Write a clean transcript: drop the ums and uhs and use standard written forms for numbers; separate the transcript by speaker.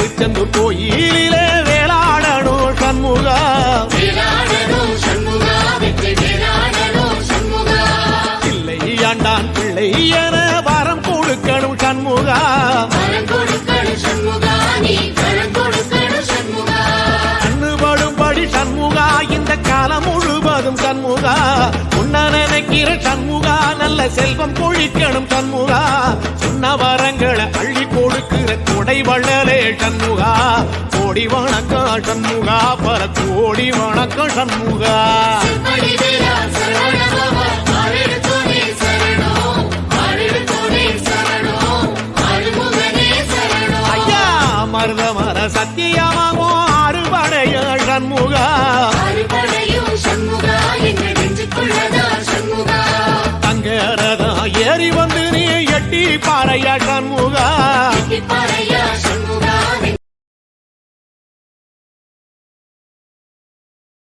Speaker 1: திருச்செந்தூர் கோயிலிலே வேளாடணும் சண்முகா பிள்ளை ஆண்டான் பிள்ளை என வரம் கொடுக்கணும் சண்முகா கண்ணுபடும்படி சண்முகா இந்த காலம் முழுவதும் சண்முகா உன்ன நினைக்கிற சண்முகா நல்ல செல்வம் கொழிக்கணும் சண்முகா சொன்ன வரங்களை அள்ளி கொடுக்கிற கொடை வள்ளலே சண்முகா கோடி வணக்கம் சண்முகா பல கோடி வணக்கம் சண்முகா ஐயா மருதமர சத்தியமாவோ அறுபடைய சண்முகா தங்கரதா ஏறி வந்து நீ எட்டி பாறையா சண்முகா